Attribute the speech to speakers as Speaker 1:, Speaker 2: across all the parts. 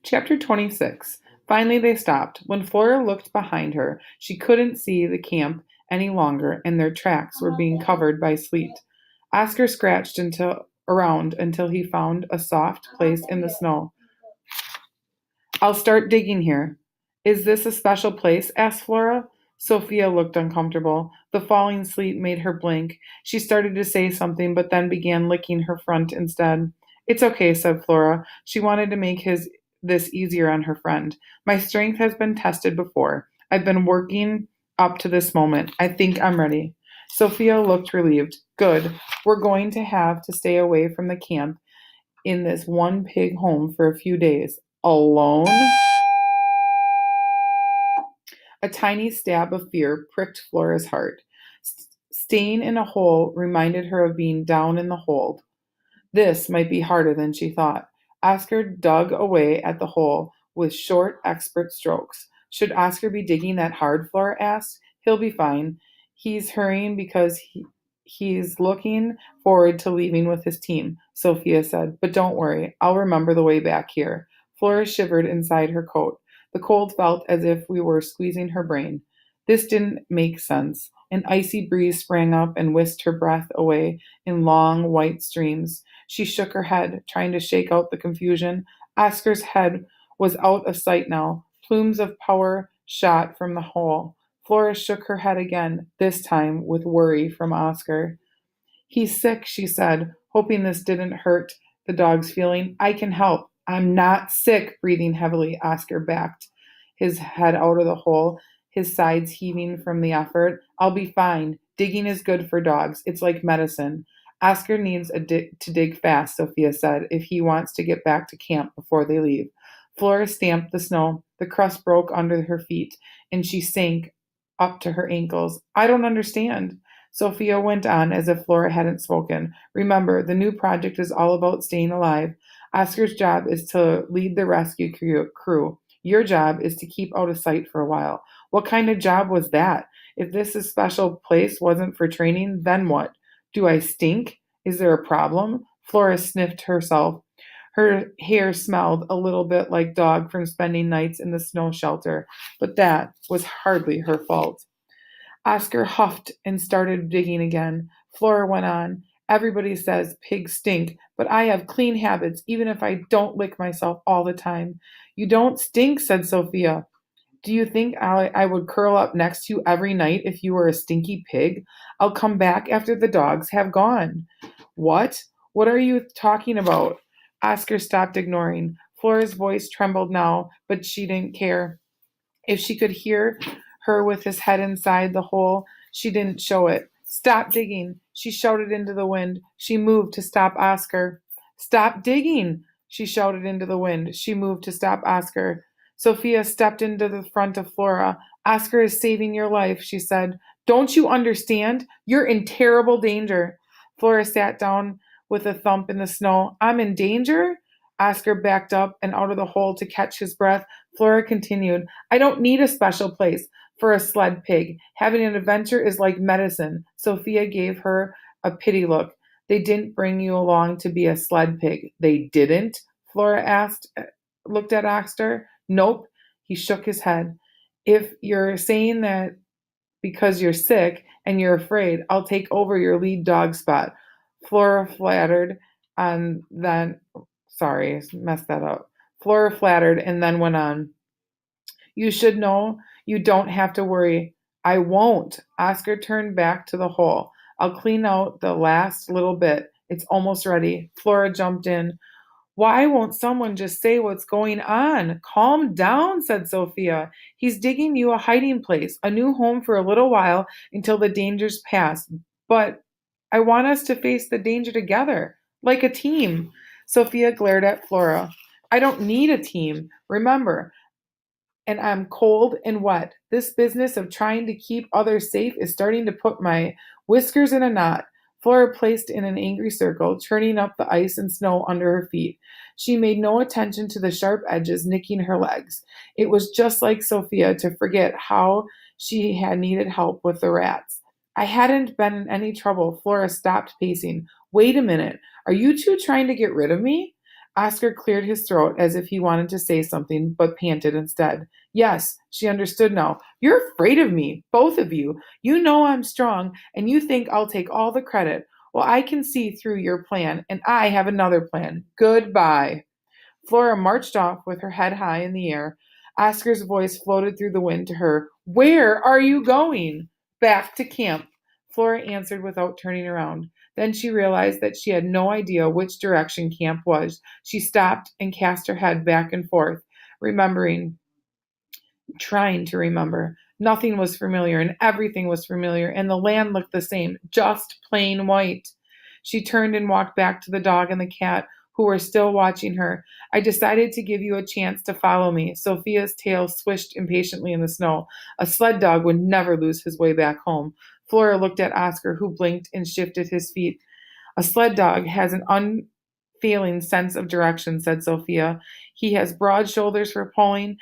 Speaker 1: Chapter 26. Finally, they stopped. When Flora looked behind her, she couldn't see the camp any longer, and their tracks were being covered by sleet. Oscar scratched around until he found a soft place in the snow. I'll start digging here. Is this a special place? Asked Flora. Sophia looked uncomfortable. The falling sleet made her blink. She started to say something, but then began licking her front instead. It's okay, said Flora. She wanted to make this easier on her friend. My strength has been tested before. I've been working up to this moment. I think I'm ready. Sophia looked relieved. Good. We're going to have to stay away from the camp in this one pig home for a few days. Alone? A tiny stab of fear pricked Flora's heart. Staying in a hole reminded her of being down in the hold. This might be harder than she thought. Oscar dug away at the hole with short, expert strokes. Should Oscar be digging that hard? Flora asked. He'll be fine. He's hurrying because he's looking forward to leaving with his team, Sophia said. But don't worry, I'll remember the way back here. Flora shivered inside her coat. The cold felt as if we were squeezing her brain. This didn't make sense. An icy breeze sprang up and whisked her breath away in long, white streams. She shook her head, trying to shake out the confusion. Oscar's head was out of sight now. Plumes of power shot from the hole. Flora shook her head again, this time with worry from Oscar. He's sick, she said, hoping this didn't hurt the dog's feeling. I can help. I'm not sick, breathing heavily. Oscar backed his head out of the hole, his sides heaving from the effort. I'll be fine. Digging is good for dogs. It's like medicine. Oscar needs to dig fast, Sophia said, if he wants to get back to camp before they leave. Flora stamped the snow. The crust broke under her feet, and she sank up to her ankles. I don't understand. Sophia went on as if Flora hadn't spoken. Remember, the new project is all about staying alive. Oscar's job is to lead the rescue crew. Your job is to keep out of sight for a while. What kind of job was that? If this special place wasn't for training, then what? Do I stink? Is there a problem? Flora sniffed herself. Her hair smelled a little bit like dog from spending nights in the snow shelter, but that was hardly her fault. Oscar huffed and started digging again. Flora went on. Everybody says pigs stink, but I have clean habits even if I don't lick myself all the time. You don't stink, said Sophia. Do you think I would curl up next to you every night if you were a stinky pig? I'll come back after the dogs have gone. What? What are you talking about? Oscar stopped ignoring. Flora's voice trembled now, but she didn't care. If she could hear her with his head inside the hole, she didn't show it. Stop digging, she shouted into the wind. She moved to stop Oscar. Stop digging, she shouted into the wind. She moved to stop Oscar. Sophia stepped into the front of Flora. Oscar is saving your life, she said. Don't you understand? You're in terrible danger. Flora sat down with a thump in the snow. I'm in danger? Oscar backed up and out of the hole to catch his breath. Flora continued, I don't need a special place for a sled pig. Having an adventure is like medicine. Sophia gave her a pity look. They didn't bring you along to be a sled pig. They didn't? Flora looked at Oscar. Nope. He shook his head. If you're saying that because you're sick and you're afraid, I'll take over your lead dog spot. Flora flattered and then, sorry, messed that up. Flora flattered and then went on. You should know you don't have to worry. I won't. Oscar turned back to the hole. I'll clean out the last little bit. It's almost ready. Flora jumped in. Why won't someone just say what's going on? Calm down, said Sophia. He's digging you a hiding place, a new home for a little while until the dangers pass. But I want us to face the danger together, like a team. Sophia glared at Flora. I don't need a team. Remember, and I'm cold and wet. This business of trying to keep others safe is starting to put my whiskers in a knot. Flora placed in an angry circle, churning up the ice and snow under her feet. She made no attention to the sharp edges nicking her legs. It was just like Sophia to forget how she had needed help with the rats. I hadn't been in any trouble. Flora stopped pacing. Wait a minute. Are you two trying to get rid of me? Oscar cleared his throat as if he wanted to say something, but panted instead. Yes, she understood now. You're afraid of me, both of you. You know I'm strong, and you think I'll take all the credit. Well, I can see through your plan, and I have another plan. Goodbye. Flora marched off with her head high in the air. Oscar's voice floated through the wind to her. Where are you going? Back to camp. Flora answered without turning around. Then she realized that she had no idea which direction camp was. She stopped and cast her head back and forth, remembering, trying to remember. Nothing was familiar, and everything was familiar, and the land looked the same, just plain white. She turned and walked back to the dog and the cat, who were still watching her. I decided to give you a chance to follow me. Sophia's tail swished impatiently in the snow. A sled dog would never lose his way back home. Flora looked at Oscar, who blinked and shifted his feet. A sled dog has an unfailing sense of direction, said Sophia. He has broad shoulders for pulling,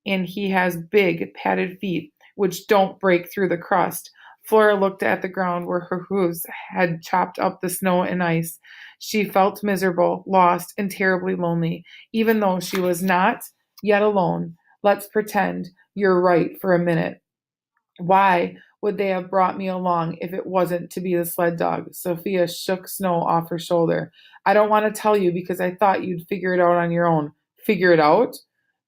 Speaker 1: and he has big, padded feet, which don't break through the crust. Flora looked at the ground where her hooves had chopped up the snow and ice. She felt miserable, lost, and terribly lonely, even though she was not yet alone. Let's pretend you're right for a minute. Why would they have brought me along if it wasn't to be the sled dog? Sophia shook snow off her shoulder. I don't want to tell you because I thought you'd figure it out on your own. Figure it out?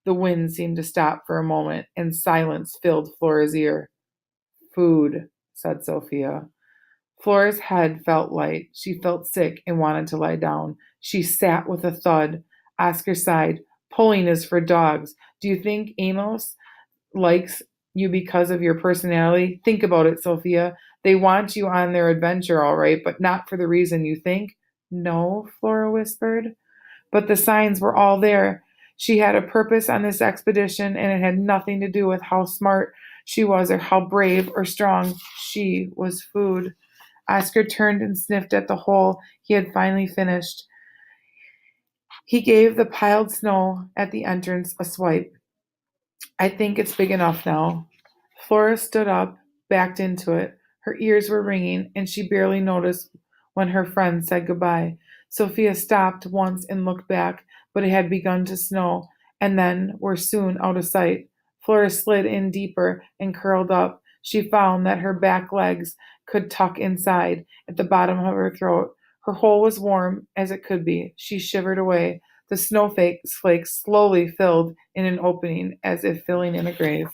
Speaker 1: The wind seemed to stop for a moment, and silence filled Flora's ear. Food, said Sophia. Flora's head felt light. She felt sick and wanted to lie down. She sat with a thud. Oscar sighed. Pulling is for dogs. Do you think Amos likes you because of your personality? Think about it, Sophia. They want you on their adventure, all right, but not for the reason you think. No, Flora whispered. But the signs were all there. She had a purpose on this expedition, and it had nothing to do with how smart she was or how brave or strong. She was food. Oscar turned and sniffed at the hole he had finally finished. He gave the piled snow at the entrance a swipe. I think it's big enough now. Flora stood up, backed into it. Her ears were ringing, and she barely noticed when her friend said goodbye. Sophia stopped once and looked back, but it had begun to snow, and then were soon out of sight. Flora slid in deeper and curled up. She found that her back legs could tuck inside at the bottom of her throat. Her hole was warm as it could be. She shivered away. The snowflakes slowly filled in an opening as if filling in a grave.